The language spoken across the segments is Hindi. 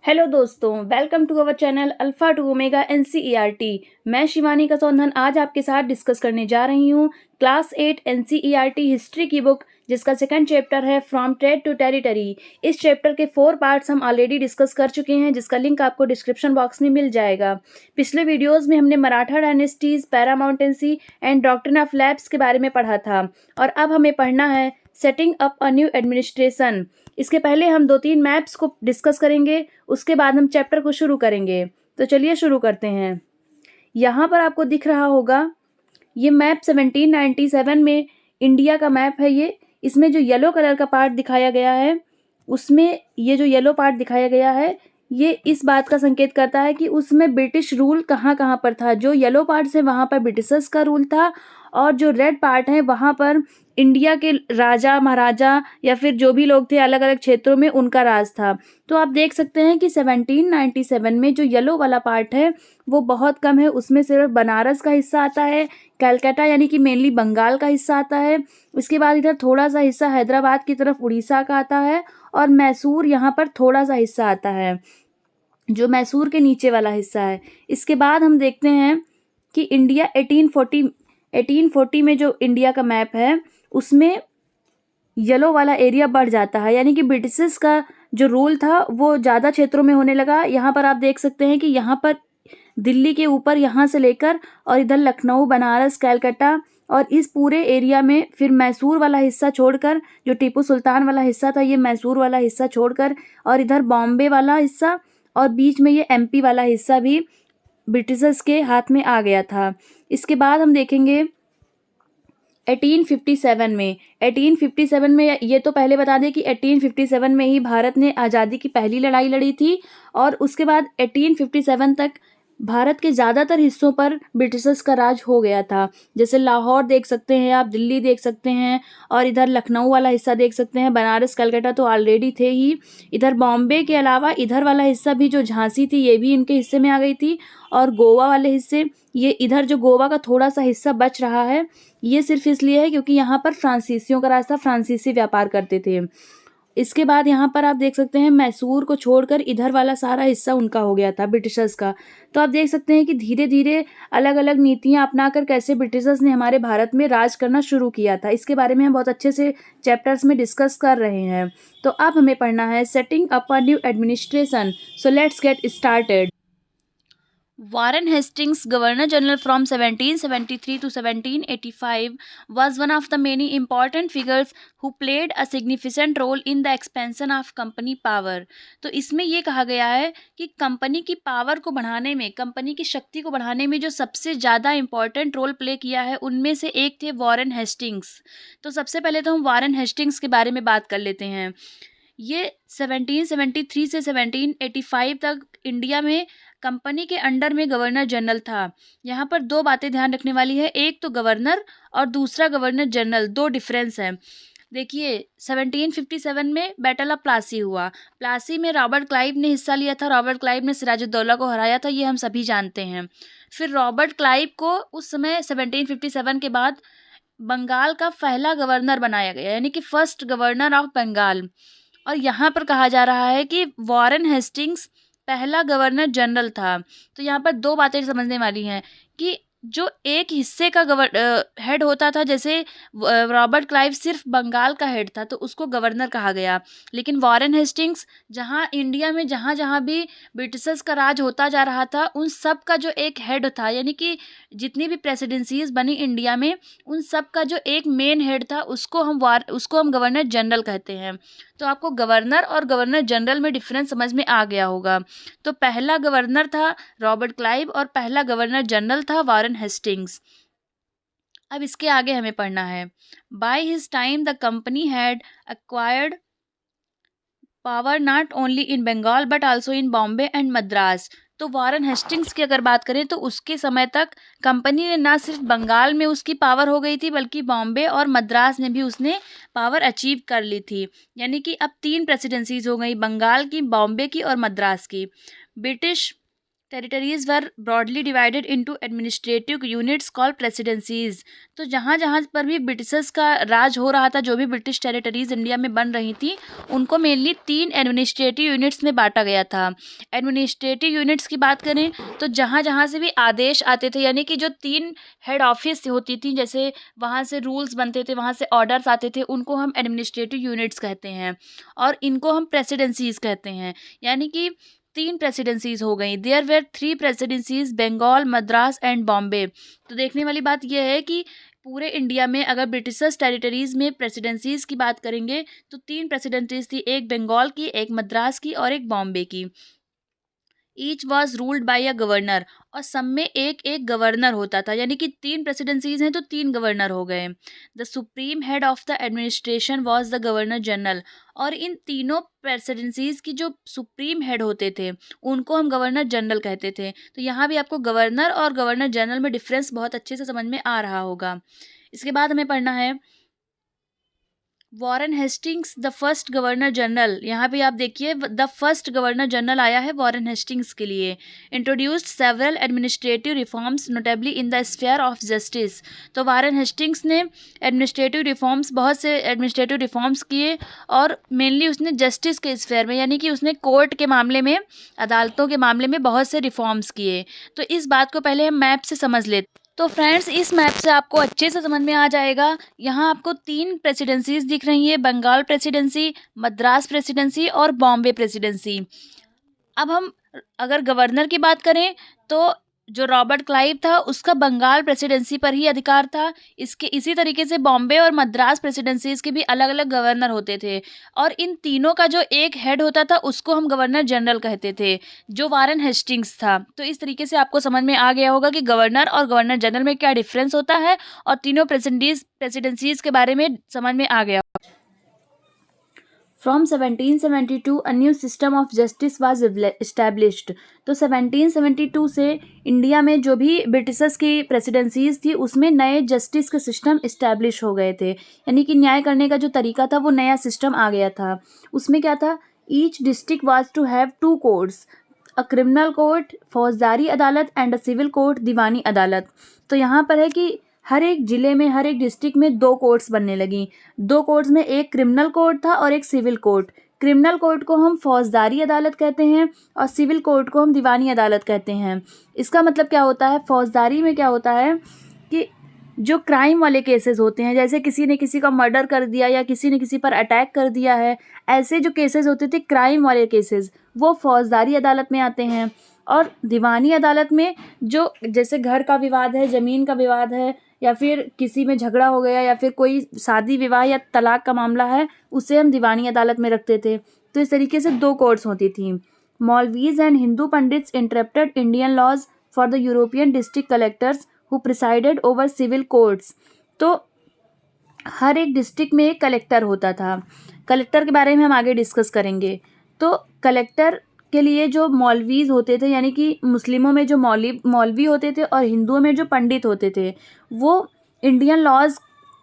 हेलो दोस्तों, welcome to our channel alpha to omega NCERT. मैं शिवानी कसौंधन आज आपके साथ डिस्कस करने जा रही हूँ क्लास 8 एनसीईआरटी हिस्ट्री की बुक, जिसका सेकंड चैप्टर है फ्रॉम ट्रेड टू टेरिटरी। इस चैप्टर के 4 पार्ट्स हम ऑलरेडी डिस्कस कर चुके हैं, जिसका लिंक आपको डिस्क्रिप्शन बॉक्स में मिल जाएगा। पिछले वीडियोज़ में हमने Maratha dynasties, paramountcy and doctrine of lapse के बारे में पढ़ा था, और अब हमें पढ़ना है setting up a new administration. इसके पहले हम 2-3 मैप्स को डिस्कस करेंगे, उसके बाद हम चैप्टर को शुरू करेंगे। तो चलिए शुरू करते हैं। यहाँ पर आपको दिख रहा होगा ये मैप 1797 में इंडिया का मैप है। ये इसमें जो येलो कलर का पार्ट दिखाया गया है, उसमें ये जो येलो पार्ट दिखाया गया है, ये इस बात का संकेत करता है कि उसमें ब्रिटिश रूल कहाँ कहाँ पर था। जो येलो पार्ट है वहाँ पर ब्रिटिशर्स का रूल था, और जो रेड पार्ट है वहाँ पर इंडिया के राजा महाराजा या फिर जो भी लोग थे अलग अलग क्षेत्रों में, उनका राज था। तो आप देख सकते हैं कि 1797 में जो येलो वाला पार्ट है वो बहुत कम है। उसमें सिर्फ बनारस का हिस्सा आता है, कलकत्ता यानी कि मेनली बंगाल का हिस्सा आता है। इसके बाद इधर थोड़ा सा हिस्सा हैदराबाद की तरफ उड़ीसा का आता है, और मैसूर यहाँ पर थोड़ा सा हिस्सा आता है, जो मैसूर के नीचे वाला हिस्सा है। इसके बाद हम देखते हैं कि इंडिया 1840 में जो इंडिया का मैप है उसमें येलो वाला एरिया बढ़ जाता है, यानी कि ब्रिटिशर्स का जो रूल था वो ज़्यादा क्षेत्रों में होने लगा। यहाँ पर आप देख सकते हैं कि यहाँ पर दिल्ली के ऊपर यहाँ से लेकर और इधर लखनऊ, बनारस, कलकत्ता, और इस पूरे एरिया में फिर मैसूर वाला हिस्सा छोड़कर, जो टीपू सुल्तान वाला हिस्सा था, ये मैसूर वाला हिस्सा छोड़कर, और इधर बॉम्बे वाला हिस्सा, और बीच में ये एमपी वाला हिस्सा भी ब्रिटिशर्स के हाथ में आ गया था। इसके बाद हम देखेंगे 1857 में ये तो पहले बता दें कि 1857 में ही भारत ने आज़ादी की पहली लड़ाई लड़ी थी, और उसके बाद 1857 तक भारत के ज़्यादातर हिस्सों पर ब्रिटिशर्स का राज हो गया था। जैसे लाहौर देख सकते हैं आप, दिल्ली देख सकते हैं, और इधर लखनऊ वाला हिस्सा देख सकते हैं। बनारस, कलकत्ता तो ऑलरेडी थे ही। इधर बॉम्बे के अलावा इधर वाला हिस्सा भी, जो झांसी थी, ये भी इनके हिस्से में आ गई थी। और गोवा वाले हिस्से, ये इधर जो गोवा का थोड़ा सा हिस्सा बच रहा है, ये सिर्फ इसलिए है क्योंकि यहाँ पर फ्रांसीसियों का राज था, फ्रांसीसी व्यापार करते थे। इसके बाद यहाँ पर आप देख सकते हैं मैसूर को छोड़कर इधर वाला सारा हिस्सा उनका हो गया था, ब्रिटिशर्स का। तो आप देख सकते हैं कि धीरे धीरे अलग अलग नीतियाँ अपनाकर कैसे ब्रिटिशर्स ने हमारे भारत में राज करना शुरू किया था। इसके बारे में हम बहुत अच्छे से चैप्टर्स में डिस्कस कर रहे हैं। तो अब हमें पढ़ना है setting up a new administration. So let's get started. Warren Hastings, Governor General from 1773 to 1785, was one of the many important figures who played a significant role in the expansion of company power। तो इसमें ये कहा गया है कि कंपनी की पावर को बढ़ाने में, कंपनी की शक्ति को बढ़ाने में जो सबसे ज़्यादा इम्पॉर्टेंट रोल प्ले किया है, उनमें से एक थे वॉरेन हेस्टिंग्स। तो सबसे पहले तो हम वॉरेन हेस्टिंग्स के बारे में बात कर लेते हैं। ये 1773 से 1785 तक इंडिया में कंपनी के अंडर में गवर्नर जनरल था। यहाँ पर दो बातें ध्यान रखने वाली है, एक तो गवर्नर और दूसरा गवर्नर जनरल, दो डिफरेंस है। देखिए 1757 में बैटल ऑफ प्लासी हुआ। प्लासी में रॉबर्ट क्लाइव ने हिस्सा लिया था। रॉबर्ट क्लाइव ने सिराजुद्दौला को हराया था, ये हम सभी जानते हैं। फिर रॉबर्ट क्लाइव को उस समय 1757 के बाद बंगाल का पहला गवर्नर बनाया गया, यानी कि फर्स्ट गवर्नर ऑफ बंगाल। और यहाँ पर कहा जा रहा है कि वॉरेन हेस्टिंग्स पहला गवर्नर जनरल था। तो यहाँ पर दो बातें समझने वाली हैं कि जो एक हिस्से का हेड होता था, जैसे रॉबर्ट क्लाइव सिर्फ बंगाल का हेड था तो उसको गवर्नर कहा गया, लेकिन वॉरेन हेस्टिंग्स जहाँ इंडिया में जहाँ जहाँ भी ब्रिटिशर्स का राज होता जा रहा था, उन सब का जो एक हेड था, यानी कि जितनी भी प्रेसिडेंसीज बनी इंडिया में, उन सब का जो एक मेन हेड था, उसको हम गवर्नर जनरल कहते हैं। तो आपको गवर्नर और गवर्नर जनरल में डिफरेंस समझ में आ गया होगा। तो पहला गवर्नर था रॉबर्ट क्लाइव और पहला गवर्नर जनरल था वॉरेन हेस्टिंग्स। अब इसके आगे हमें पढ़ना है। By his time the company had acquired power not only in Bengal but also in Bombay and Madras. तो वॉरेन हेस्टिंग्स की अगर बात करें तो उसके समय तक कंपनी ने ना सिर्फ बंगाल में उसकी पावर हो गई थी, बल्कि बॉम्बे और मद्रास में भी उसने पावर अचीव कर ली थी। यानी कि अब 3 प्रेसिडेंसीज हो गई, बंगाल की, बॉम्बे की और मद्रास की। British territories were broadly divided into administrative units called presidencies. तो जहाँ जहाँ पर भी ब्रिटिशर्स का राज हो रहा था, जो भी ब्रिटिश टेरिटरीज इंडिया में बन रही थी, उनको मेनली 3 एडमिनिस्ट्रेटिव यूनिट्स में बांटा गया था। एडमिनिस्ट्रेटिव यूनिट्स की बात करें तो जहाँ जहाँ से भी आदेश आते थे, यानी कि जो 3 हेड ऑफिस होती थी, जैसे वहाँ से रूल्स बनते थे, वहाँ से ऑर्डर्स आते थे, उनको हम एडमिनिस्ट्रेटिव यूनिट्स कहते हैं और इनको हम प्रेसिडेंसीज कहते हैं। यानी कि 3 प्रेसिडेंसीज हो गई। There were 3 presidencies, Bengal, Madras and Bombay. तो देखने वाली बात यह है कि पूरे इंडिया में अगर ब्रिटिशर्स टेरिटरीज में प्रेसिडेंसीज की बात करेंगे तो 3 प्रेसिडेंसीज थी, एक बंगाल की, एक मद्रास की और एक बॉम्बे की। Each was ruled by a governor, और सब में एक एक गवर्नर होता था, यानी कि 3 प्रेसिडेंसीज हैं तो 3 गवर्नर हो गए। The supreme head of the administration was the governor general, और इन तीनों प्रेसिडेंसीज की जो सुप्रीम हेड होते थे उनको हम गवर्नर जनरल कहते थे। तो यहाँ भी आपको गवर्नर और गवर्नर जनरल में डिफरेंस बहुत अच्छे से समझ में आ रहा होगा। इसके बाद हमें पढ़ना है Warren Hastings the first governor general. यहाँ पे आप देखिए द फर्स्ट गवर्नर जनरल आया है वॉरेन हेस्टिंग्स के लिए। Introduced several administrative reforms notably in the sphere of justice. तो वॉरेन हेस्टिंग्स ने एडमिनिस्ट्रेटिव रिफॉर्म्स, बहुत से एडमिनिस्ट्रेटिव रिफॉर्म्स किए और मेनली उसने जस्टिस के स्फेयर में, यानी कि उसने कोर्ट के मामले में, अदालतों के मामले में बहुत से रिफॉर्म्स किए। तो इस बात को पहले हम मैप से समझ लेते। तो फ्रेंड्स, इस मैप से आपको अच्छे से समझ में आ जाएगा। यहाँ आपको 3 प्रेसिडेंसीज दिख रही है, बंगाल प्रेसिडेंसी, मद्रास प्रेसिडेंसी और बॉम्बे प्रेसिडेंसी। अब हम अगर गवर्नर की बात करें तो जो रॉबर्ट क्लाइव था उसका बंगाल प्रेसिडेंसी पर ही अधिकार था। इसी तरीके से बॉम्बे और मद्रास प्रेसिडेंसीज के भी अलग अलग गवर्नर होते थे, और इन तीनों का जो एक हेड होता था उसको हम गवर्नर जनरल कहते थे, जो वारेन हेस्टिंग्स था। तो इस तरीके से आपको समझ में आ गया होगा कि गवर्नर और गवर्नर जनरल में क्या डिफरेंस होता है, और तीनों प्रेसिडेंसीज के बारे में समझ में आ गया। From 1772 a new system of justice was established। तो 1772 से इंडिया में जो भी ब्रिटिशर्स की प्रेसिडेंसीज थी उसमें नए जस्टिस के सिस्टम इस्टेब्लिश हो गए थे, यानी कि न्याय करने का जो तरीका था वो नया सिस्टम आ गया था। उसमें क्या था, each district was to have 2 courts, a criminal court faujdari adalat and a civil court diwani adalat. तो यहाँ पर है कि हर एक ज़िले में, हर एक डिस्ट्रिक्ट में 2 कोर्ट्स बनने लगी। 2 कोर्ट्स में एक क्रिमिनल कोर्ट था और एक सिविल कोर्ट। क्रिमिनल कोर्ट को हम फौजदारी अदालत कहते हैं और सिविल कोर्ट को हम दीवानी अदालत कहते हैं। इसका मतलब क्या होता है, फौजदारी में क्या होता है कि जो क्राइम वाले केसेस होते हैं, जैसे किसी ने किसी का मर्डर कर दिया या किसी ने किसी पर अटैक कर दिया है, ऐसे जो केसेस होते थे क्राइम वाले केसेस, वो फौजदारी अदालत में आते हैं। और दीवानी अदालत में जो जैसे घर का विवाद है, ज़मीन का विवाद है, या फिर किसी में झगड़ा हो गया, या फिर कोई शादी विवाह या तलाक का मामला है, उसे हम दीवानी अदालत में रखते थे। तो इस तरीके से 2 कोर्ट्स होती थी। Maulvis and Hindu pandits interpreted Indian laws for the European district collectors who presided over civil courts. तो हर एक डिस्ट्रिक्ट में एक कलेक्टर होता था। कलेक्टर के बारे में हम आगे डिस्कस करेंगे। तो कलेक्टर के लिए जो मौलवीज होते थे, यानी कि मुस्लिमों में जो मौलवी होते थे और हिंदुओं में जो पंडित होते थे, वो इंडियन लॉज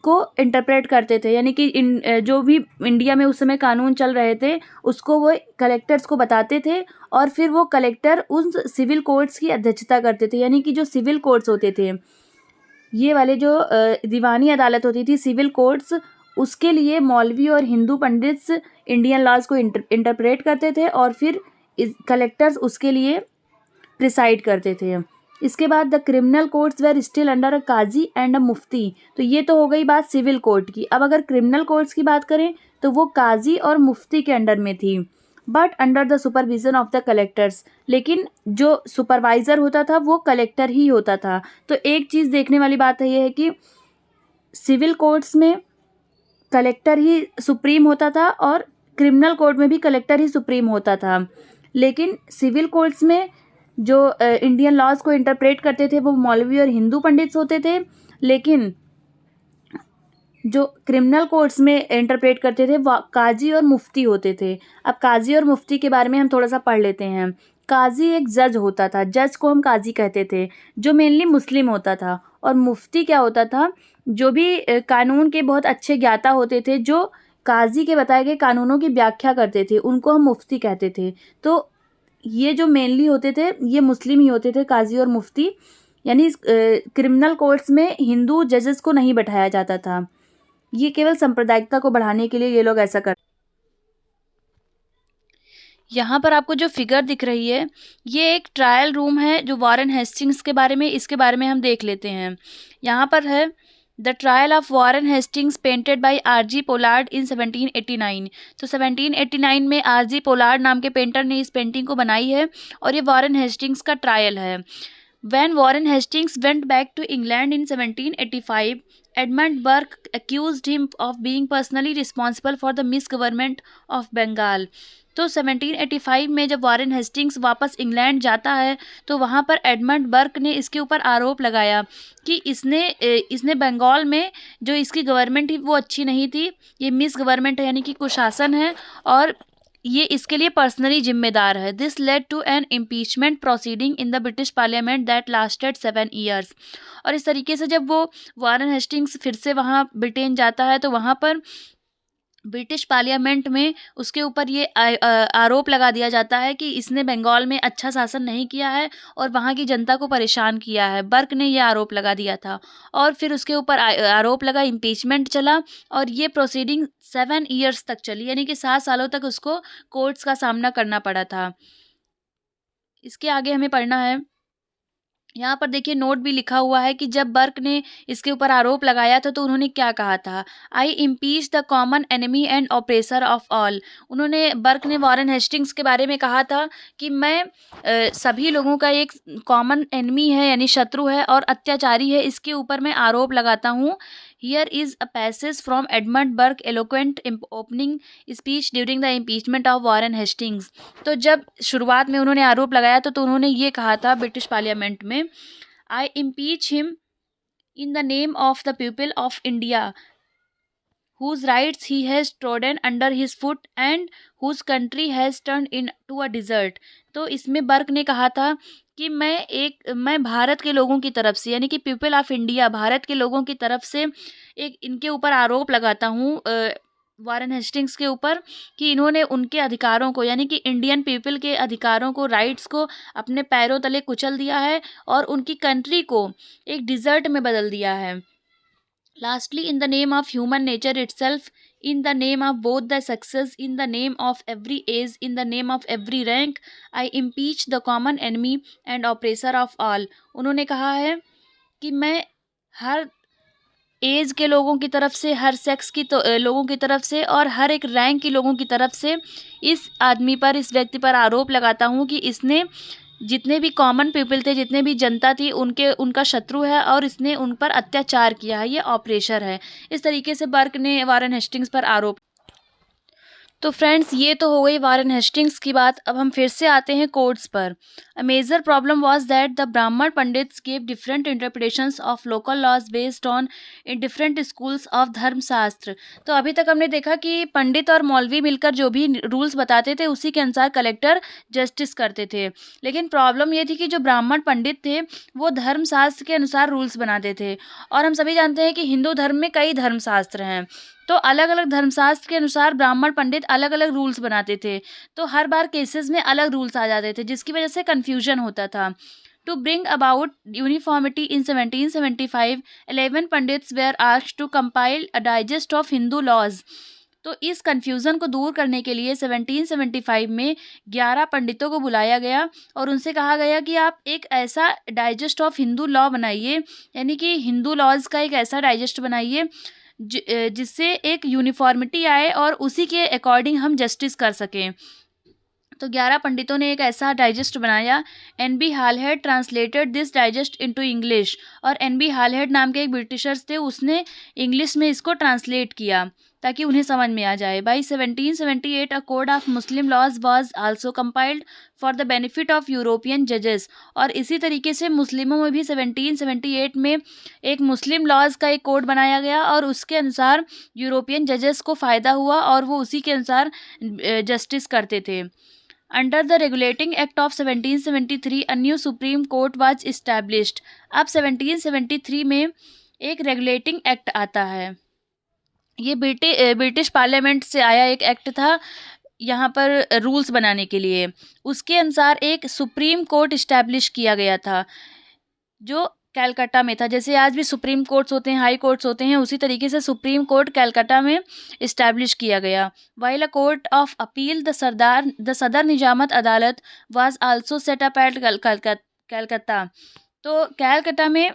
को इंटरप्रेट करते थे, यानी कि जो भी इंडिया में उस समय कानून चल रहे थे उसको वो कलेक्टर्स को बताते थे, और फिर वो कलेक्टर उन सिविल कोर्ट्स की अध्यक्षता करते थे। यानी कि जो सिविल कोर्ट्स होते थे, ये वाले जो दीवानी अदालत होती थी, सिविल कोर्ट्स, उसके लिए मौलवी और हिंदू पंडित्स इंडियन लॉज को इंटरप्रेट करते थे, और फिर कलेक्टर्स उसके लिए प्रिसाइड करते थे। इसके बाद the criminal courts were still under a qazi and a mufti. तो ये तो हो गई बात सिविल कोर्ट की। अब अगर क्रिमिनल कोर्ट्स की बात करें तो वो काजी और मुफ्ती के अंडर में थी, but under the supervision of the collectors. लेकिन जो सुपरवाइज़र होता था वो कलेक्टर ही होता था। तो एक चीज़ देखने वाली बात है ये है कि सिविल कोर्ट्स में कलेक्टर ही सुप्रीम होता था और क्रिमिनल कोर्ट में भी कलेक्टर ही सुप्रीम होता था। लेकिन सिविल कोर्ट्स में जो इंडियन लॉज को इंटरप्रेट करते थे वो मौलवी और हिंदू पंडित्स होते थे, लेकिन जो क्रिमिनल कोर्ट्स में इंटरप्रेट करते थे वो काजी और मुफ्ती होते थे। अब काजी और मुफ्ती के बारे में हम थोड़ा सा पढ़ लेते हैं। काजी एक जज होता था, जज को हम काजी कहते थे, जो मेनली मुस्लिम होता था। और मुफ्ती क्या होता था, जो भी कानून के बहुत अच्छे ज्ञाता होते थे, जो काजी के बताए गए कानूनों की व्याख्या करते थे, उनको हम मुफ्ती कहते थे। तो ये जो मेनली होते थे ये मुस्लिम ही होते थे, काजी और मुफ्ती, यानी क्रिमिनल कोर्ट्स में हिंदू जजेस को नहीं बैठाया जाता था। ये केवल सांप्रदायिकता को बढ़ाने के लिए ये लोग ऐसा कर। यहाँ पर आपको जो फिगर दिख रही है ये एक ट्रायल रूम है जो वॉरेन हेस्टिंग्स के बारे में, इसके बारे में हम देख लेते हैं। यहाँ पर है the trial of Warren Hastings painted by RG Pollard in 1789। तो 1789 में आरजी पोलार्ड नाम के पेंटर ने इस पेंटिंग को बनाई है और ये वॉरेन हेस्टिंग्स का ट्रायल है। When Warren Hastings went back to England in 1785, Edmund Burke accused him of being personally responsible for the misgovernment of Bengal। तो 1785 में जब वॉरेन हेस्टिंग्स वापस इंग्लैंड जाता है तो वहाँ पर एडमंड बर्क ने इसके ऊपर आरोप लगाया कि इसने बंगाल में जो इसकी गवर्नमेंट थी वो अच्छी नहीं थी, ये मिस गवर्नमेंट है यानी कि कुशासन है, और ये इसके लिए पर्सनली जिम्मेदार है। This led to an impeachment proceeding in the British parliament that lasted 7 years. और इस तरीके से जब वो वॉरेन हेस्टिंग्स फिर से वहाँ ब्रिटेन जाता है तो वहाँ पर ब्रिटिश पार्लियामेंट में उसके ऊपर ये आरोप लगा दिया जाता है कि इसने बंगाल में अच्छा शासन नहीं किया है और वहाँ की जनता को परेशान किया है। बर्क ने ये आरोप लगा दिया था और फिर उसके ऊपर आरोप लगा, इम्पीचमेंट चला और ये प्रोसीडिंग 7 ईयर्स तक चली, यानी कि 7 सालों तक उसको कोर्ट्स का सामना करना पड़ा था। इसके आगे हमें पढ़ना है। यहाँ पर देखिए नोट भी लिखा हुआ है कि जब बर्क ने इसके ऊपर आरोप लगाया था तो उन्होंने क्या कहा था। I impeach the common enemy and oppressor of all. Burke ने वॉरेन हेस्टिंग्स के बारे में कहा था कि मैं सभी लोगों का एक कॉमन एनिमी है यानी शत्रु है और अत्याचारी है, इसके ऊपर मैं आरोप लगाता हूँ। Here is a passage from Edmund Burke eloquent opening speech during the impeachment of Warren Hastings. तो जब शुरुआत में उन्होंने आरोप लगाया तो उन्होंने ये कहा था ब्रिटिश पार्लियामेंट में, I impeach him in the name of the people of India whose rights he has trodden under his foot and whose country has turned into a desert। तो इसमें बर्क ने कहा था कि मैं भारत के लोगों की तरफ से यानी कि पीपल ऑफ इंडिया, भारत के लोगों की तरफ से एक इनके ऊपर आरोप लगाता हूँ वॉरेन हेस्टिंग्स के ऊपर कि इन्होंने उनके अधिकारों को यानी कि इंडियन पीपल के अधिकारों को, राइट्स को अपने पैरों तले कुचल दिया है और उनकी कंट्री को एक डिज़र्ट में बदल दिया है। Lastly, in the name of human nature itself, in the name of both the sexes, in the name of every age, in the name of every rank, I impeach the common enemy and oppressor of all। उन्होंने कहा है कि मैं हर एज के लोगों की तरफ से, हर सेक्स की लोगों की तरफ से और हर एक रैंक के लोगों की तरफ से इस आदमी पर, इस व्यक्ति पर आरोप लगाता हूँ कि इसने जितने भी कॉमन पीपल थे, जितने भी जनता थी, उनका शत्रु है और इसने उन पर अत्याचार किया है, ये ऑपरेशर है। इस तरीके से बर्क ने वॉरेन हेस्टिंग्स पर आरोप। तो फ्रेंड्स ये तो हो गई वॉरेन हेस्टिंग्स की बात। अब हम फिर से आते हैं कोर्ट्स पर। A major problem was that the Brahmin pandits gave different interpretations of local laws based on in different schools of Dharmashastra. तो अभी तक हमने देखा कि पंडित और मौलवी मिलकर जो भी रूल्स बताते थे उसी के अनुसार कलेक्टर जस्टिस करते थे, लेकिन प्रॉब्लम ये थी कि जो ब्राह्मण पंडित थे वो धर्मशास्त्र के अनुसार रूल्स बनाते थे और हम सभी जानते हैं कि हिंदू धर्म में कई धर्मशास्त्र हैं, तो अलग अलग धर्मशास्त्र के अनुसार ब्राह्मण पंडित अलग अलग रूल्स बनाते थे, तो हर बार केसेस में अलग रूल्स आ जाते थे जिसकी वजह से कन्फ्यूजन होता था। To bring about uniformity in 1775 11 pandits were asked to compile a digest of Hindu laws. तो इस कन्फ्यूज़न को दूर करने के लिए 1775 में 11 पंडितों को बुलाया गया और उनसे कहा गया कि आप एक ऐसा डाइजेस्ट ऑफ हिंदू लॉ बनाइए, यानी कि हिंदू लॉज का एक ऐसा डाइजेस्ट बनाइए जिससे एक यूनिफॉर्मिटी आए और उसी के अकॉर्डिंग हम जस्टिस कर सकें। तो 11 पंडितों ने एक ऐसा डाइजेस्ट बनाया। N B Halhed translated this digest into English, और एन बी हालहेड नाम के एक ब्रिटिशर्स थे, उसने इंग्लिश में इसको ट्रांसलेट किया ताकि उन्हें समझ में आ जाए। By 1778 a code of Muslim laws was also compiled for the benefit of European जजेस, और इसी तरीके से मुस्लिमों में भी 1778 में एक मुस्लिम लॉज का एक कोड बनाया गया और उसके अनुसार यूरोपियन जजेस को फ़ायदा हुआ और वो उसी के अनुसार जस्टिस करते थे। Under the regulating act of 1773 a new supreme court was established. अब 1773 में एक रेगुलेटिंग एक्ट आता है। ये ब्रिटिश पार्लियामेंट से आया एक एक्ट था यहाँ पर रूल्स बनाने के लिए। उसके अनुसार एक सुप्रीम कोर्ट इस्टेब्लिश किया गया था जो कलकत्ता में था। जैसे आज भी सुप्रीम कोर्ट्स होते हैं, हाई कोर्ट्स होते हैं, उसी तरीके से सुप्रीम कोर्ट कलकत्ता में इस्टेब्लिश किया गया। While a court of appeal the सदर निजामत अदालत was also set up at Calcutta. तो कलकत्ता में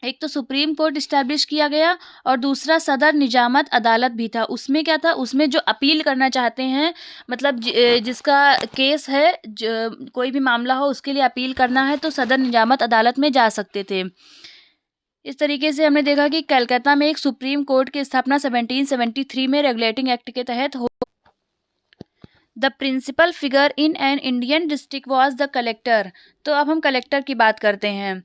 एक तो सुप्रीम कोर्ट इस्टेब्लिश किया गया और दूसरा सदर निजामत अदालत भी था। उसमें क्या था, उसमें जो अपील करना चाहते हैं, मतलब जिसका केस है, कोई भी मामला हो उसके लिए अपील करना है तो सदर निजामत अदालत में जा सकते थे। इस तरीके से हमने देखा कि कलकत्ता में एक सुप्रीम कोर्ट की स्थापना 1773 में रेगुलेटिंग एक्ट के तहत हो। The principal figure in an Indian district was the collector. तो अब हम कलेक्टर की बात करते हैं।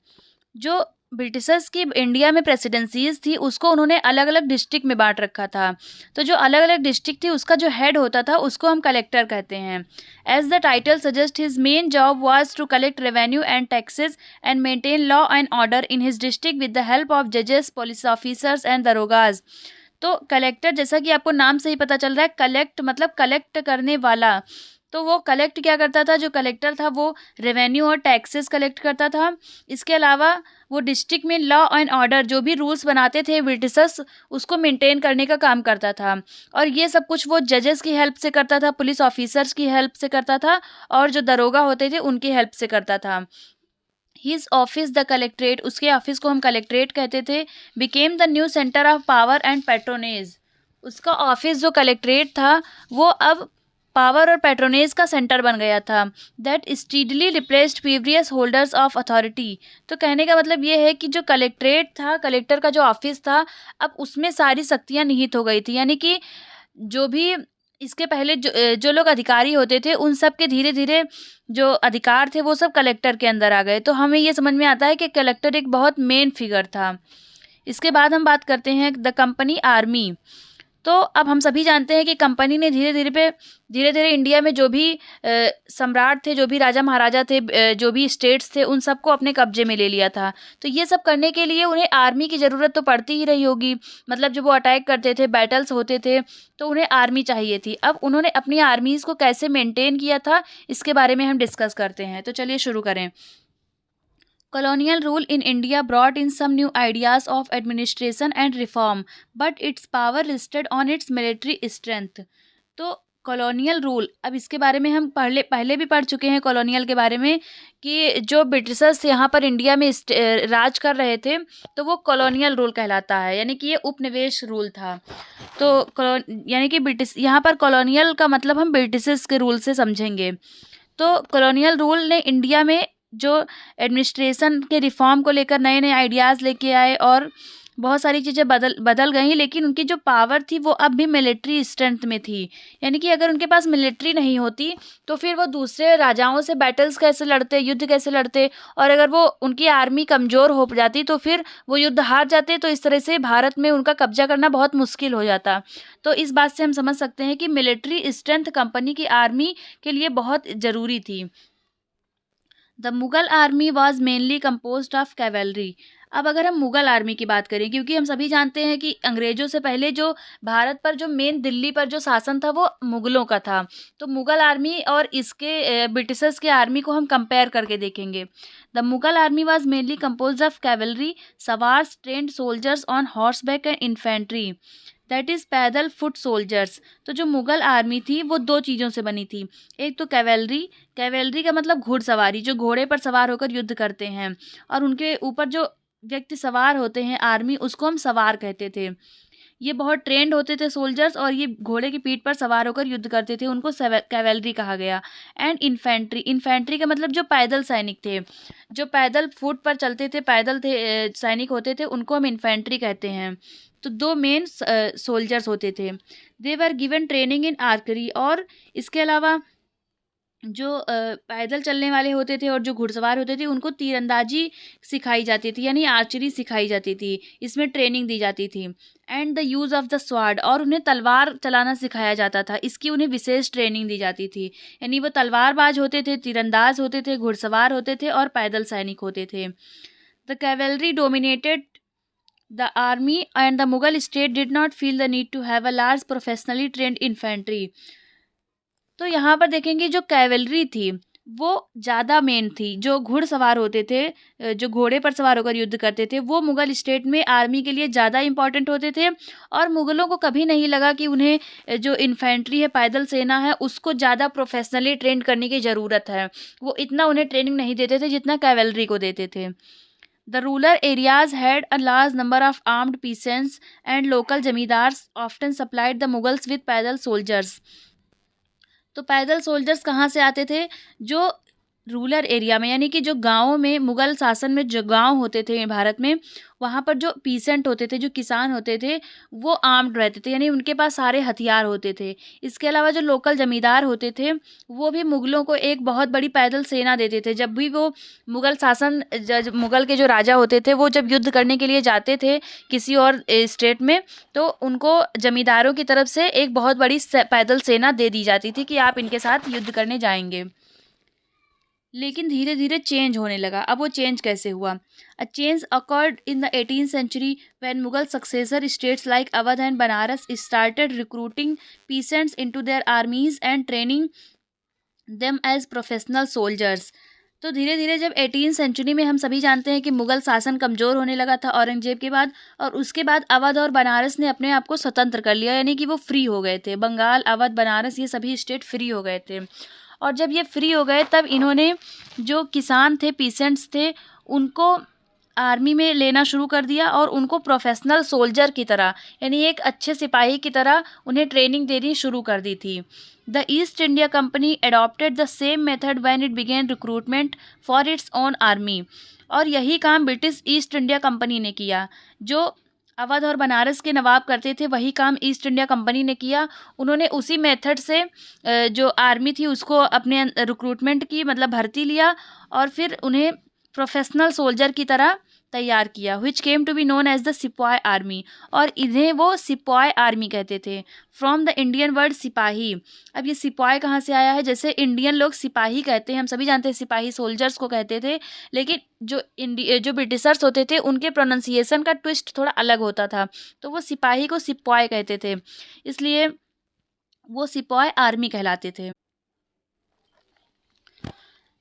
जो ब्रिटिशर्स की इंडिया में प्रेसिडेंसीज थी उसको उन्होंने अलग अलग डिस्ट्रिक्ट में बांट रखा था। तो जो अलग अलग डिस्ट्रिक्ट थी उसका जो हेड होता था उसको हम कलेक्टर कहते हैं। As the title suggest his main job was to collect revenue and taxes and maintain law and order in his district with the help of जजेस, पुलिस ऑफिसर्स एंड दरोगाज। तो कलेक्टर, जैसा कि आपको नाम से ही पता चल रहा है, कलेक्ट मतलब कलेक्ट करने वाला। तो वो कलेक्ट क्या करता था, जो कलेक्टर था वो रेवेन्यू और टैक्सेस कलेक्ट करता था। इसके अलावा वो डिस्ट्रिक्ट में लॉ एंड ऑर्डर, जो भी रूल्स बनाते थे ब्रिटिशर्स, उसको मेंटेन करने का काम करता था। और ये सब कुछ वो जजेस की हेल्प से करता था, पुलिस ऑफिसर्स की हेल्प से करता था, और जो दरोगा होते थे उनकी हेल्प से करता था। हिज ऑफिस द कलेक्ट्रेट, उसके ऑफिस को हम कलेक्ट्रेट कहते थे, became the new centre of power and patronage. उसका ऑफिस जो कलेक्ट्रेट था वो अब पावर और पैट्रोनेज का सेंटर बन गया था। That steadily replaced previous holders of authority. तो कहने का मतलब ये है कि जो कलेक्ट्रेट था, कलेक्टर का जो ऑफिस था, अब उसमें सारी शक्तियाँ निहित हो गई थी। यानी कि जो भी इसके पहले जो लोग अधिकारी होते थे उन सब के धीरे धीरे जो अधिकार थे वो सब कलेक्टर के अंदर आ गए। तो हमें ये समझ में आता है कि कलेक्टर एक बहुत मेन फिगर था। इसके बाद हम बात करते हैं द कंपनी आर्मी। तो अब हम सभी जानते हैं कि कंपनी ने धीरे धीरे इंडिया में जो भी सम्राट थे, जो भी राजा महाराजा थे, जो भी स्टेट्स थे, उन सबको अपने कब्जे में ले लिया था। तो ये सब करने के लिए उन्हें आर्मी की ज़रूरत तो पड़ती ही रही होगी। मतलब जब वो अटैक करते थे, बैटल्स होते थे, तो उन्हें आर्मी चाहिए थी। अब उन्होंने अपनी आर्मीज़ को कैसे मेंटेन किया था, इसके बारे में हम डिस्कस करते हैं। तो चलिए शुरू करें। Colonial rule in India brought in some new ideas of administration and reform, but its power rested on its military strength. तो कॉलोनियल रूल, अब इसके बारे में हम पहले भी पढ़ चुके हैं कॉलोनियल के बारे में, कि जो ब्रिटिशर्स यहाँ पर इंडिया में राज कर रहे थे तो वो कॉलोनियल रूल कहलाता है। यानी कि ये उपनिवेश रूल था। तो यानी कि ब्रिटिश, यहाँ पर कॉलोनियल का मतलब हम ब्रिटिशर्स के रूल से समझेंगे। तो कॉलोनियल रूल ने इंडिया में जो एडमिनिस्ट्रेशन के रिफॉर्म को लेकर नए नए आइडियाज़ लेके आए और बहुत सारी चीज़ें बदल गई, लेकिन उनकी जो पावर थी वो अब भी मिलिट्री स्ट्रेंथ में थी। यानी कि अगर उनके पास मिलिट्री नहीं होती तो फिर वो दूसरे राजाओं से बैटल्स कैसे लड़ते, युद्ध कैसे लड़ते, और अगर वो उनकी आर्मी कमज़ोर हो जाती तो फिर वो युद्ध हार जाते। तो इस तरह से भारत में उनका कब्जा करना बहुत मुश्किल हो जाता। तो इस बात से हम समझ सकते हैं कि मिलिट्री स्ट्रेंथ कंपनी की आर्मी के लिए बहुत ज़रूरी थी। The Mughal army was mainly compose of cavalry. अब अगर हम मुगल आर्मी की बात करें, क्योंकि हम सभी जानते हैं कि अंग्रेज़ों से पहले जो भारत पर, जो मेन दिल्ली पर जो शासन था वो मुगलों का था। तो मुगल आर्मी और इसके ब्रिटिशर्स के आर्मी को हम कंपेयर करके देखेंगे। The Mughal army was mainly compose of cavalry, sawars, trained soldiers on horseback and infantry, that is paidal foot soldiers. तो जो मुगल आर्मी थी वो दो चीज़ों से बनी थी। एक तो कैवेलरी, कैवेलरी का मतलब घुड़सवारी, जो घोड़े पर सवार होकर युद्ध करते हैं, और उनके ऊपर जो व्यक्ति सवार होते हैं आर्मी, उसको हम सवार कहते थे। ये बहुत ट्रेंड होते थे सोल्जर्स, और ये घोड़े की पीठ पर सवार होकर युद्ध करते थे, उनको कैवेलरी कहा गया। एंड इन्फेंट्री, इन्फेंट्री का मतलब जो पैदल सैनिक थे, जो पैदल फुट पर चलते थे, पैदल थे सैनिक होते थे, उनको हम इन्फेंट्री कहते हैं। तो दो मेन सोल्जर्स होते थे। दे वर गिवन ट्रेनिंग इन आर्करी, और इसके अलावा जो पैदल चलने वाले होते थे और जो घुड़सवार होते थे उनको तीरंदाजी सिखाई जाती थी, यानी आर्चरी सिखाई जाती थी, इसमें ट्रेनिंग दी जाती थी। And the use of the sword, और उन्हें तलवार चलाना सिखाया जाता था, इसकी उन्हें विशेष ट्रेनिंग दी जाती थी। यानी वो तलवारबाज होते थे, तीरंदाज होते थे, घुड़सवार होते थे और पैदल सैनिक होते थे। The cavalry dominated the army and the Mughal state did not feel the need to have a large professionally trained infantry. तो यहाँ पर देखेंगे जो कैवेलरी थी वो ज़्यादा मेन थी, जो घुड़सवार होते थे, जो घोड़े पर सवार होकर युद्ध करते थे, वो मुगल स्टेट में आर्मी के लिए ज़्यादा इम्पोर्टेंट होते थे। और मुगलों को कभी नहीं लगा कि उन्हें जो इन्फेंट्री है, पैदल सेना है, उसको ज़्यादा प्रोफेशनली ट्रेन करने की ज़रूरत है। वो इतना उन्हें ट्रेनिंग नहीं देते थे जितना कैवेलरी को देते थे। The rural areas had a large number of armed peasants and local zamindars often supplied the Mughals with पैदल soldiers। तो पैदल सोल्जर्स कहाँ से आते थे? जो रूरल एरिया में, यानी कि जो गाँव में, मुगल शासन में जो गाँव होते थे भारत में, वहाँ पर जो पीसेंट होते थे, जो किसान होते थे, वो आर्म्ड रहते थे, यानी उनके पास सारे हथियार होते थे। इसके अलावा जो लोकल ज़मींदार होते थे, वो भी मुगलों को एक बहुत बड़ी पैदल सेना देते थे। जब भी वो मुगल शासन मुगल के जो राजा होते थे, वो जब युद्ध करने के लिए जाते थे किसी और स्टेट में, तो उनको ज़मींदारों की तरफ से एक बहुत बड़ी पैदल सेना दे दी जाती थी कि आप इनके साथ युद्ध करने जाएंगे। लेकिन धीरे धीरे चेंज होने लगा। अब वो चेंज कैसे हुआ? A change occurred in the 18th century when Mughal successor states like Awadh and Banaras started recruiting peasants into their armies and training them as professional soldiers. तो धीरे धीरे जब 18th सेंचुरी में, हम सभी जानते हैं कि मुगल शासन कमज़ोर होने लगा था औरंगजेब के बाद, और उसके बाद अवध और बनारस ने अपने आप को स्वतंत्र कर लिया, यानी कि वो फ्री हो गए थे। बंगाल, अवध, बनारस, ये सभी स्टेट फ्री हो गए थे। और जब ये फ्री हो गए, तब इन्होंने जो किसान थे, पीसेंट्स थे, उनको आर्मी में लेना शुरू कर दिया और उनको प्रोफेशनल सोल्जर की तरह, यानी एक अच्छे सिपाही की तरह उन्हें ट्रेनिंग देनी शुरू कर दी थी। The east India company adopted the same method when it began recruitment for its own army. और यही काम ब्रिटिश ईस्ट इंडिया कंपनी ने किया। जो अवध और बनारस के नवाब करते थे, वही काम ईस्ट इंडिया कंपनी ने किया। उन्होंने उसी मेथड से जो आर्मी थी उसको अपने रिक्रूटमेंट की, मतलब भर्ती लिया, और फिर उन्हें प्रोफेशनल सोल्जर की तरह तैयार किया, which came to be known as the sipahi army. और इन्हें वो सिपाही आर्मी कहते थे, फ्रॉम द इंडियन वर्ड सिपाही। अब ये सिपाही कहाँ से आया है? जैसे इंडियन लोग सिपाही कहते हैं, हम सभी जानते हैं सिपाही सोल्जर्स को कहते थे, लेकिन जो ब्रिटिशर्स होते थे, उनके प्रोनाउंसिएशन का ट्विस्ट थोड़ा अलग होता था, तो वो सिपाही को सिपाही कहते थे, इसलिए वो सिपाही आर्मी कहलाते थे।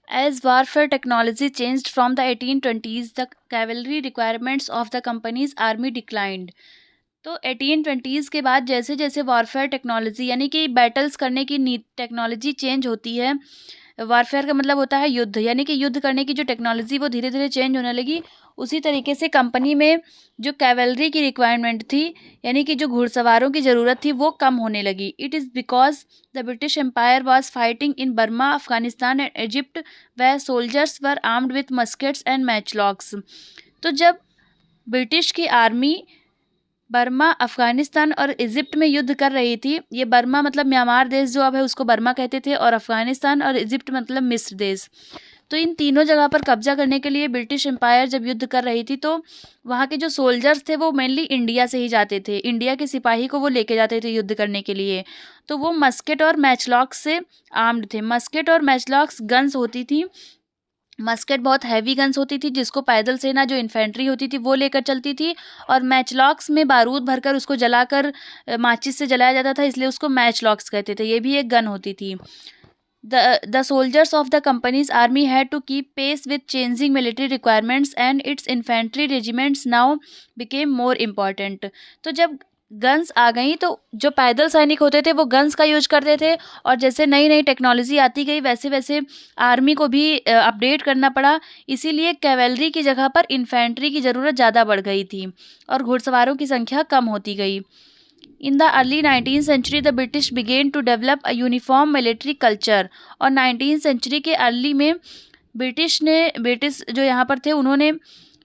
As warfare technology changed from the 1820s, the cavalry requirements of the company's army declined। तो 1820s के बाद जैसे जैसे वॉरफेयर टेक्नोलॉजी, यानी कि बैटल्स करने की टेक्नोलॉजी चेंज होती है। वॉरफेयर का मतलब होता है युद्ध, यानी कि युद्ध करने की जो टेक्नोलॉजी वो धीरे धीरे चेंज होने लगी। उसी तरीके से कंपनी में जो कैवलरी की रिक्वायरमेंट थी, यानी कि जो घुड़सवारों की ज़रूरत थी, वो कम होने लगी। It is because the British empire was fighting in Burma, Afghanistan and Egypt, वे soldiers were armed with muskets and matchlocks. तो जब ब्रिटिश की आर्मी बर्मा, अफ़गानिस्तान और इजिप्ट में युद्ध कर रही थी, ये बर्मा मतलब म्यांमार देश जो अब है उसको बर्मा कहते थे, और अफ़गानिस्तान और इजिप्ट मतलब मिस्र देश। तो इन तीनों जगह पर कब्जा करने के लिए ब्रिटिश एम्पायर जब युद्ध कर रही थी, तो वहाँ के जो सोल्जर्स थे वो मेनली इंडिया से ही जाते थे, इंडिया के सिपाही को वो लेके जाते थे युद्ध करने के लिए। तो वो मस्केट और मैचलॉक्स से आर्म्ड थे। मस्केट और मैचलॉक्स गन्स होती थी। मस्केट बहुत हैवी गन्स होती थी, जिसको पैदल सेना जो इन्फेंट्री होती थी वो लेकर चलती थी, और मैचलॉक्स में बारूद भरकर उसको जलाकर माचिस से जलाया जाता था, इसलिए उसको मैचलॉक्स कहते थे। ये भी एक गन होती थी। The soldiers of the company's army had to keep pace with changing military requirements, and its infantry regiments now became more important। तो जब गन्स आ गई, तो जो पैदल सैनिक होते थे वो गन्स का यूज करते थे, और जैसे नई नई टेक्नोलॉजी आती गई, वैसे वैसे आर्मी को भी अपडेट करना पड़ा। इसीलिए कैवेलरी की जगह पर इन्फेंट्री की ज़रूरत ज़्यादा बढ़ गई थी, और घुड़सवारों की संख्या कम होती गई। In the early 19th century the British began to develop a uniform military culture. और 19th सेंचुरी के अर्ली में ब्रिटिश जो यहाँ पर थे, उन्होंने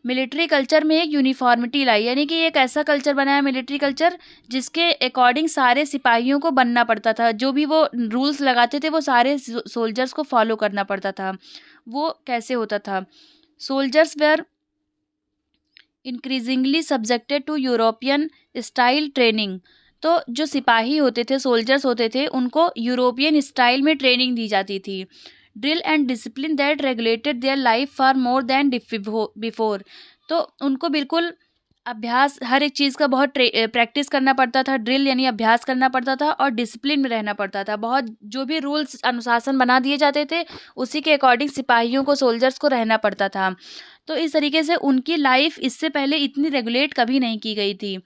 मिलिट्री कल्चर में एक यूनिफॉर्मिटी लाई, यानी कि एक ऐसा कल्चर बनाया मिलिट्री कल्चर जिसके अकॉर्डिंग सारे सिपाहियों को बनना पड़ता था। जो भी वो रूल्स लगाते थे वो सारे सोल्जर्स को फॉलो करना पड़ता था। वो कैसे होता था? Soldiers were increasingly subjected to European style training. तो जो सिपाही होते थे, सोल्जर्स होते थे, उनको यूरोपियन स्टाइल में ट्रेनिंग दी जाती थी। Drill and discipline that regulated their life far more than before. तो उनको बिल्कुल अभ्यास, हर एक चीज़ का बहुत प्रैक्टिस करना पड़ता था, ड्रिल यानी अभ्यास करना पड़ता था और डिसिप्लिन में रहना पड़ता था। बहुत जो भी रूल्स अनुशासन बना दिए जाते थे, उसी के अकॉर्डिंग सिपाहियों को, सोल्जर्स को रहना पड़ता था। तो इस तरीके से उनकी लाइफ इससे पहले इतनी रेगुलेट कभी नहीं की गई थी।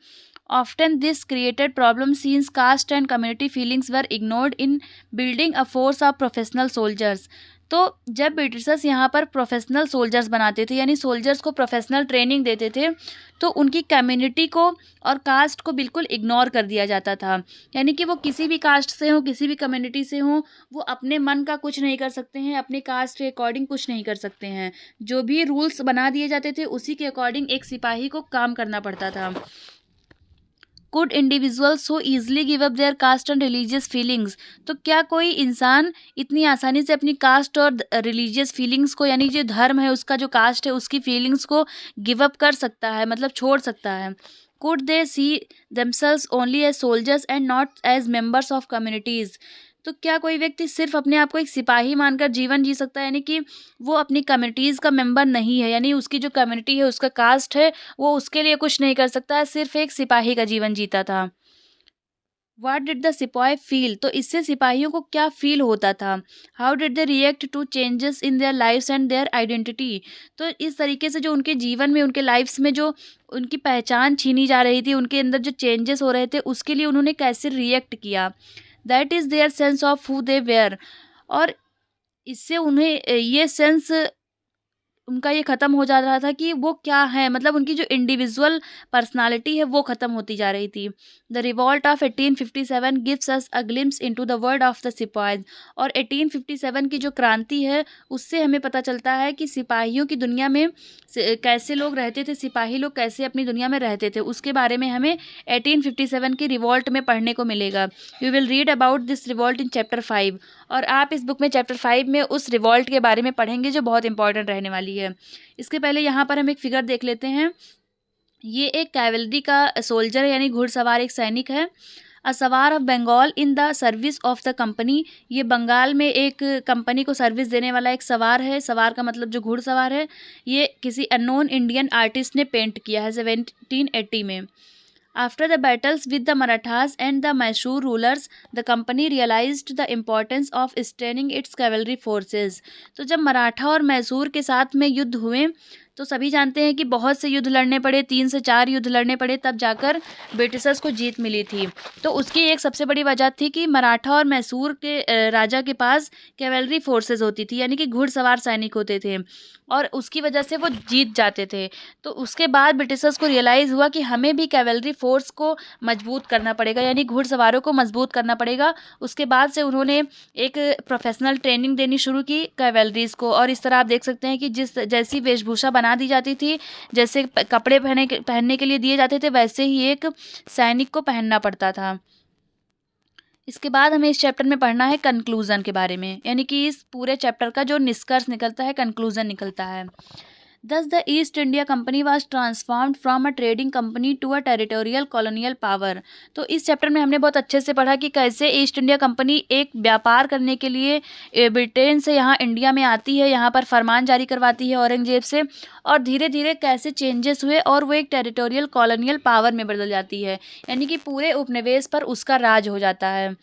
Often this created problem since caste and community feelings were ignored in building a force of professional soldiers. तो जब ब्रिटिशर्स यहाँ पर प्रोफेशनल सोल्जर्स बनाते थे, यानी सोल्जर्स को प्रोफेशनल ट्रेनिंग देते थे, तो उनकी कम्युनिटी को और कास्ट को बिल्कुल इग्नोर कर दिया जाता था। यानी कि वो किसी भी कास्ट से हों, किसी भी कम्युनिटी से हों, वो अपने मन का कुछ नहीं कर सकते हैं, अपने कास्ट के अकॉर्डिंग कुछ नहीं कर सकते हैं। जो भी रूल्स बना दिए जाते थे, उसी के अकॉर्डिंग एक सिपाही को काम करना पड़ता था। Could individuals so easily give up their caste and religious feelings. तो क्या कोई इंसान इतनी आसानी से अपनी कास्ट और रिलीजियस फीलिंग्स को, यानी जो धर्म है उसका, जो कास्ट है उसकी फीलिंग्स को गिव अप कर सकता है, मतलब छोड़ सकता है? Could they see themselves only as soldiers and not as members of communities. तो क्या कोई व्यक्ति सिर्फ अपने आप को एक सिपाही मानकर जीवन जी सकता है, यानी कि वो अपनी कम्युनिटीज़ का मेंबर नहीं है, यानी उसकी जो कम्युनिटी है, उसका कास्ट है, वो उसके लिए कुछ नहीं कर सकता है, सिर्फ एक सिपाही का जीवन जीता था। What did the sipahi feel? तो इससे सिपाहियों को क्या फील होता था? How did they react to changes in their lifes and their identity? तो इस तरीके से जो उनके जीवन में, उनके लाइफ्स में जो उनकी पहचान छीनी जा रही थी, उनके अंदर जो चेंजेस हो रहे थे, उसके लिए उन्होंने कैसे रिएक्ट किया? That is their sense of who they were. और इससे उन्हें ये सेंस उनका ये ख़त्म हो जा रहा था कि वो क्या है, मतलब उनकी जो इंडिविजुअल पर्सनालिटी है वो ख़त्म होती जा रही थी। The revolt of 1857 gives us a glimpse into the world of the sipahis. और 1857 की जो क्रांति है, उससे हमें पता चलता है कि सिपाहियों की दुनिया में कैसे लोग रहते थे, सिपाही लोग कैसे अपनी दुनिया में रहते थे, उसके बारे में हमें 1857 की रिवॉल्ट में पढ़ने को मिलेगा। You will read about this revolt in chapter 5। और आप इस बुक में चैप्टर 5 में उस रिवॉल्ट के बारे में पढ़ेंगे, जो बहुत इंपॉर्टेंट रहने वाली है। इसके पहले यहाँ पर हम एक फिगर देख लेते हैं। ये एक कैवलरी का सोल्जर है, यानी घुड़सवार, एक सैनिक है। A sawar of Bengal in the service of the company. ये बंगाल में एक कंपनी को सर्विस देने वाला एक सवार है। सवार का मतलब जो घुड़सवार है। ये किसी अननोन इंडियन आर्टिस्ट ने पेंट किया है 1780 में। After the battles with the Marathas and the Mysore rulers, the company realized the importance of strengthening its cavalry forces। तो जब मराठा और मैसूर के साथ में युद्ध हुए, तो सभी जानते हैं कि बहुत से युद्ध लड़ने पड़े, 3 से 4 युद्ध लड़ने पड़े, तब जाकर ब्रिटिशर्स को जीत मिली थी। तो उसकी एक सबसे बड़ी वजह थी कि मराठा और मैसूर के राजा के पास कैवलरी फोर्सेस होती थी, यानी कि घुड़सवार सैनिक होते थे, और उसकी वजह से वो जीत जाते थे। तो उसके बाद ब्रिटिशर्स को रियलाइज़ हुआ कि हमें भी कैवलरी फोर्स को मजबूत करना पड़ेगा, यानी घुड़सवारों को मजबूत करना पड़ेगा। उसके बाद से उन्होंने एक प्रोफेशनल ट्रेनिंग देनी शुरू की कैवलरीज़ को। और इस तरह आप देख सकते हैं कि जिस जैसी वेशभूषा बना दी जाती थी, जैसे कपड़े पहनने के लिए दिए जाते थे, वैसे ही एक सैनिक को पहनना पड़ता था। इसके बाद हमें इस चैप्टर में पढ़ना है कंक्लूज़न के बारे में, यानी कि इस पूरे चैप्टर का जो निष्कर्ष निकलता है, कंक्लूज़न निकलता है। Thus, the East India Company was transformed from a trading company to a territorial colonial power। तो इस चैप्टर में हमने बहुत अच्छे से पढ़ा कि कैसे ईस्ट इंडिया कंपनी एक व्यापार करने के लिए ब्रिटेन से यहाँ इंडिया में आती है, यहाँ पर फरमान जारी करवाती है औरंगजेब से, और धीरे धीरे कैसे चेंजेस हुए और वो एक टेरिटोरियल कॉलोनियल पावर में बदल जाती है, यानी कि पूरे उपनिवेश पर उसका राज हो जाता है।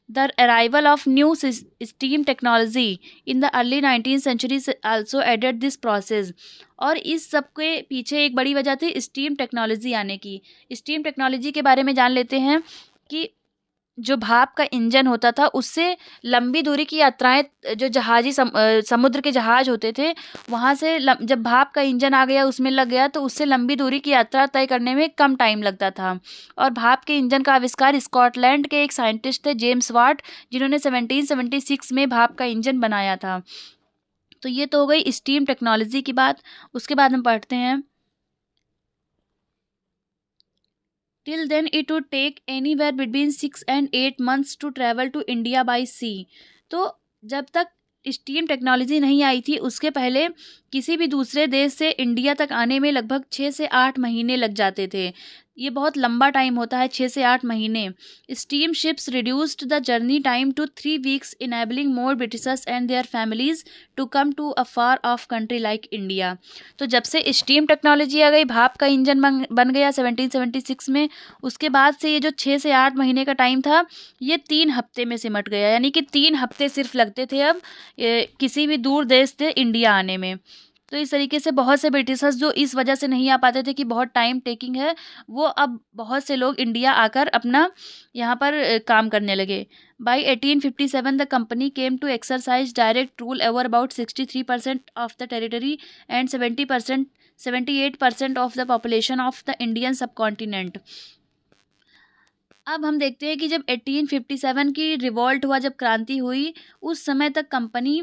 The arrival of new steam technology in the early 19th century also aided this process। और इस सब के पीछे एक बड़ी वजह थी स्टीम टेक्नोलॉजी आने की। स्टीम टेक्नोलॉजी के बारे में जान लेते हैं कि जो भाप का इंजन होता था, उससे लंबी दूरी की यात्राएं, जो समुद्र के जहाज होते थे, वहाँ से जब भाप का इंजन आ गया, उसमें लग गया, तो उससे लंबी दूरी की यात्रा तय करने में कम टाइम लगता था। और भाप के इंजन का आविष्कार स्कॉटलैंड के एक साइंटिस्ट थे, जेम्स वाट, जिन्होंने 1776 में भाप का इंजन बनाया था। तो ये तो हो गई स्टीम टेक्नोलॉजी की बात। उसके बाद हम पढ़ते हैं, Till then it would take anywhere between 6 and 8 months to travel to India by sea। तो जब तक स्टीम टेक्नोलॉजी नहीं आई थी, उसके पहले किसी भी दूसरे देश से इंडिया तक आने में लगभग 6 से 8 महीने लग जाते थे। ये बहुत लंबा टाइम होता है, 6 से 8 महीने। Steam ships reduced the journey time to 3 weeks, enabling more Britishers and their families to come to a far off country like India. तो जब से स्टीम टेक्नोलॉजी आ गई, भाप का इंजन बन गया 1776 में, उसके बाद से ये जो 6 से 8 महीने का टाइम था, ये 3 हफ्ते में सिमट गया। यानी कि 3 हफ्ते सिर्फ लगते थे अब किसी भी दूर देश से इंडिया आने में। तो इस तरीके से बहुत से ब्रिटिशर्स जो इस वजह से नहीं आ पाते थे कि बहुत टाइम टेकिंग है, वो अब बहुत से लोग इंडिया आकर अपना यहाँ पर काम करने लगे। By 1857 the company came to exercise direct rule over about 63% of the territory and 78% of the population of the Indian subcontinent. अब हम देखते हैं कि जब 1857 की रिवॉल्ट हुआ, जब क्रांति हुई, उस समय तक कंपनी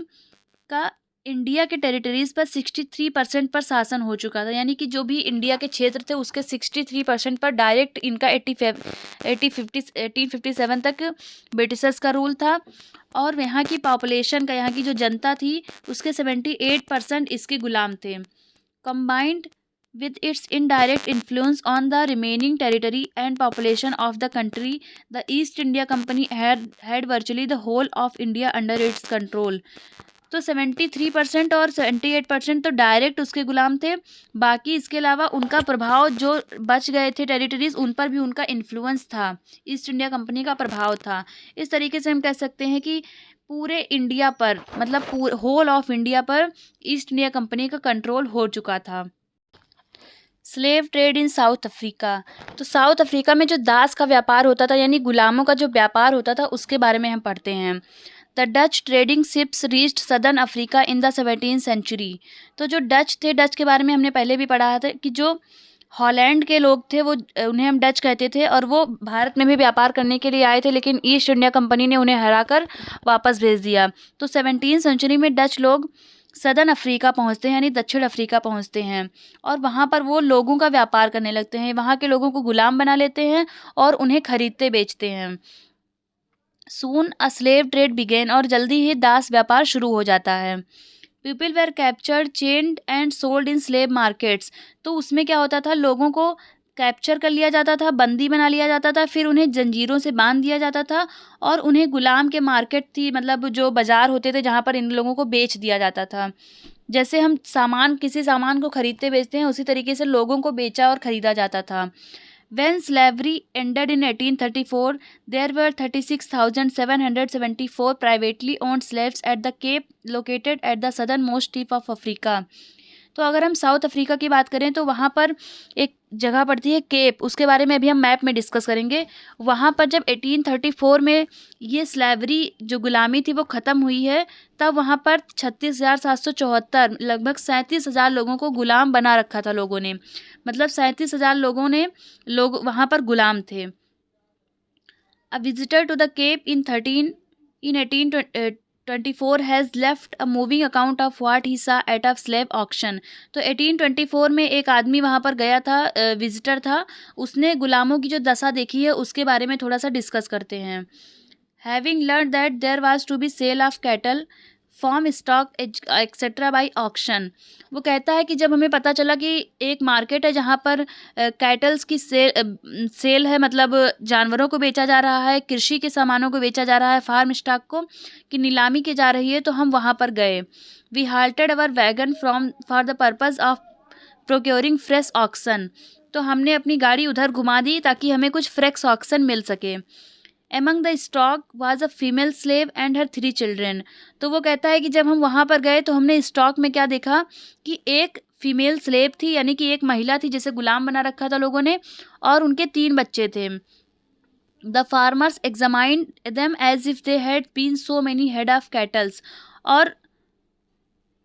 का इंडिया के टेरिटरीज पर 63% पर शासन हो चुका था। यानी कि जो भी इंडिया के क्षेत्र थे उसके 63% पर डायरेक्ट इनका 1857 तक ब्रिटिशर्स का रूल था। और यहाँ की पॉपुलेशन का, यहाँ की जो जनता थी, उसके 78% इसके गुलाम थे। Combined with its indirect influence on the remaining territory and population of the country, the East India Company had virtually the whole of India under its control. तो 73% और 78% तो डायरेक्ट उसके गुलाम थे, बाकी इसके अलावा उनका प्रभाव, जो बच गए थे टेरिटरीज, उन पर भी उनका इन्फ्लुएंस था, ईस्ट इंडिया कंपनी का प्रभाव था। इस तरीके से हम कह सकते हैं कि पूरे इंडिया पर, मतलब होल ऑफ इंडिया पर ईस्ट इंडिया कंपनी का कंट्रोल हो चुका था। Slave trade in south Africa. तो साउथ अफ्रीका में जो दास का व्यापार होता था, यानी गुलामों का जो व्यापार होता था, उसके बारे में हम पढ़ते हैं। The Dutch trading ships reached southern Africa in the 17th century. तो जो डच थे, डच के बारे में हमने पहले भी पढ़ा था कि जो हॉलैंड के लोग थे, वो उन्हें हम डच कहते थे, और वो भारत में भी व्यापार करने के लिए आए थे, लेकिन ईस्ट इंडिया कंपनी ने उन्हें हराकर वापस भेज दिया। तो 17th सेंचुरी में डच लोग सदर्न अफ्रीका पहुंचते हैं, यानी दक्षिण अफ्रीका पहुंचते हैं, और वहाँ पर वो लोगों का व्यापार करने लगते हैं। वहाँ के लोगों को गुलाम बना लेते हैं और उन्हें खरीदते बेचते हैं। Soon a slave trade began, और जल्दी ही दास व्यापार शुरू हो जाता है। People were captured, chained and sold in slave markets. तो उसमें क्या होता था, लोगों को कैप्चर कर लिया जाता था, बंदी बना लिया जाता था, फिर उन्हें जंजीरों से बांध दिया जाता था, और उन्हें गुलाम के मार्केट थी, मतलब जो बाज़ार होते थे जहाँ पर इन लोगों को बेच दिया जाता था। जैसे हम किसी सामान को खरीदते बेचते हैं, उसी तरीके से लोगों को बेचा और ख़रीदा जाता था। When slavery ended in 1834, there were 36,774 privately owned slaves at the Cape, located at the southernmost tip of Africa. तो अगर हम साउथ अफ्रीका की बात करें तो वहाँ पर एक जगह पड़ती है केप, उसके बारे में अभी हम मैप में डिस्कस करेंगे। वहाँ पर जब 1834 में ये स्लेवरी जो गुलामी थी वो ख़त्म हुई है, तब वहाँ पर 36,774, लगभग 37,000 लोगों को गुलाम बना रखा था लोगों ने। मतलब 37,000 लोग वहाँ पर गुलाम थे। A visitor to the Cape in 1824 has left a moving account of what he saw at a slave auction. तो 1824 में एक आदमी वहाँ पर गया था, विजिटर था, उसने गुलामों की जो दशा देखी है उसके बारे में थोड़ा सा डिस्कस करते हैं। Having learn that there was to be sale of cattle, farm stock etcetera by auction. वो कहता है कि जब हमें पता चला कि एक मार्केट है जहाँ पर कैटल्स की सेल है, मतलब जानवरों को बेचा जा रहा है, कृषि के सामानों को बेचा जा रहा है, फार्म स्टॉक को की नीलामी की जा रही है, तो हम वहाँ पर गए। We halted our wagon for the purpose of procuring fresh auction. तो हमने अपनी गाड़ी उधर घुमा दी ताकि हमें कुछ फ्रेश ऑक्शन मिल सके। Among the stock was a female slave and her 3 children। तो वो कहता है कि जब हम वहाँ पर गए तो हमने स्टॉक में क्या देखा कि एक फीमेल स्लेव थी, यानी कि एक महिला थी जिसे गुलाम बना रखा था लोगों ने, और उनके 3 बच्चे थे। The farmers examined them as if they had been so many head of cattles. और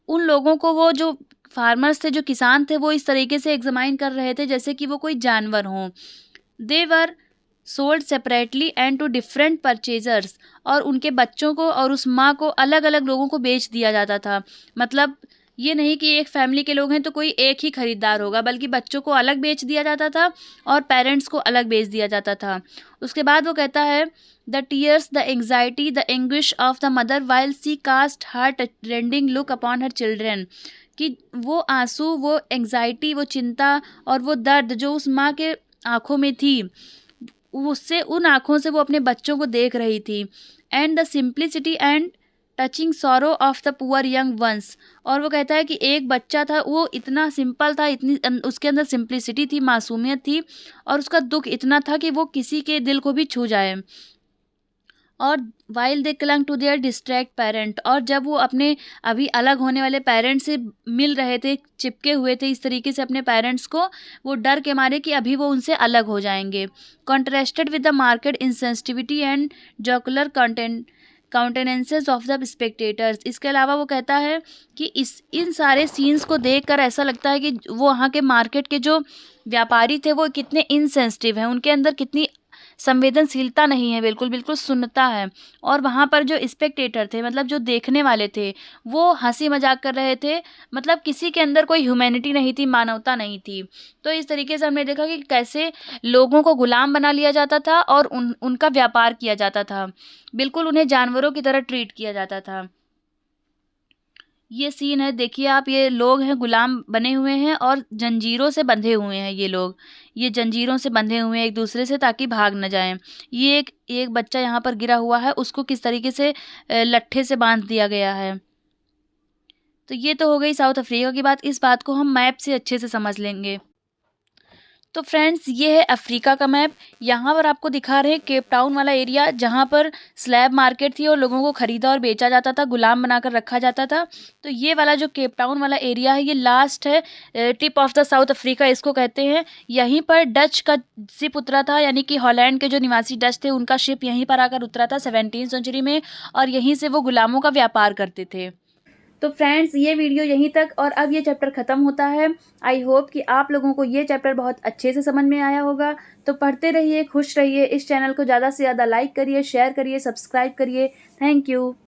उन लोगों को, वो जो फार्मर्स थे, जो किसान थे, वो इस तरीके से एग्जामाइन कर रहे थे जैसे कि वो कोई जानवर हों। They were sold separately and to different purchasers. और उनके बच्चों को और उस माँ को अलग अलग लोगों को बेच दिया जाता था। मतलब ये नहीं कि एक फैमिली के लोग हैं तो कोई एक ही खरीदार होगा, बल्कि बच्चों को अलग बेच दिया जाता था और पेरेंट्स को अलग बेच दिया जाता था। उसके बाद वो कहता है, the tears, the anxiety, the anguish of the mother while she cast heart rending look upon her children, कि वो आंसू, वो एंग्जाइटी, वो चिंता और वो दर्द जो उस माँ के आंखों में थी, उससे, उन आँखों से वो अपने बच्चों को देख रही थी। And the simplicity and touching sorrow of the poor young ones, और वो कहता है कि एक बच्चा था, वो इतना सिंपल था, इतनी उसके अंदर सिंप्लिसिटी थी, मासूमियत थी, और उसका दुख इतना था कि वो किसी के दिल को भी छू जाए। और while they clung to their distract parent, और जब वो अपने अभी अलग होने वाले पेरेंट्स से मिल रहे थे, चिपके हुए थे इस तरीके से अपने पेरेंट्स को, वो डर के मारे कि अभी वो उनसे अलग हो जाएंगे। Contrasted with the market insensitivity and jocular countenances of the spectators. इसके अलावा वो कहता है कि इन सारे सीन्स को देखकर ऐसा लगता है कि वो वहाँ के मार्केट के जो व्यापारी थे वो कितने इनसेंसिटिव हैं, उनके अंदर कितनी संवेदनशीलता नहीं है, बिल्कुल बिल्कुल सुन्नता है। और वहाँ पर जो स्पेक्टेटर थे, मतलब जो देखने वाले थे, वो हंसी मजाक कर रहे थे, मतलब किसी के अंदर कोई ह्यूमैनिटी नहीं थी, मानवता नहीं थी। तो इस तरीके से हमने देखा कि कैसे लोगों को गुलाम बना लिया जाता था और उनका व्यापार किया जाता था, बिल्कुल उन्हें जानवरों की तरह ट्रीट किया जाता था। ये सीन है, देखिए आप, ये लोग हैं, गुलाम बने हुए हैं और जंजीरों से बंधे हुए हैं ये लोग। ये जंजीरों से बंधे हुए हैं एक दूसरे से ताकि भाग न जाएं। ये एक एक बच्चा यहाँ पर गिरा हुआ है, उसको किस तरीके से लट्ठे से बांध दिया गया है। तो ये तो हो गई साउथ अफ्रीका की बात। इस बात को हम मैप से अच्छे से समझ लेंगे। तो फ्रेंड्स, ये है अफ्रीका का मैप। यहाँ पर आपको दिखा रहे हैं केप टाउन वाला एरिया, जहाँ पर स्लैब मार्केट थी और लोगों को खरीदा और बेचा जाता था, गुलाम बनाकर रखा जाता था। तो ये वाला जो केप टाउन वाला एरिया है, ये लास्ट है, tip of the south Africa इसको कहते हैं। यहीं पर डच का शिप उतरा था, यानी कि हॉलैंड के जो निवासी डच थे उनका शिप यहीं पर आकर उतरा था 17वीं सेंचुरी में, और यहीं से वो गुलामों का व्यापार करते थे। तो फ्रेंड्स, ये वीडियो यहीं तक, और अब ये चैप्टर ख़त्म होता है। आई होप कि आप लोगों को ये चैप्टर बहुत अच्छे से समझ में आया होगा। तो पढ़ते रहिए, खुश रहिए। इस चैनल को ज़्यादा से ज़्यादा लाइक करिए, शेयर करिए, सब्सक्राइब करिए। Thank you.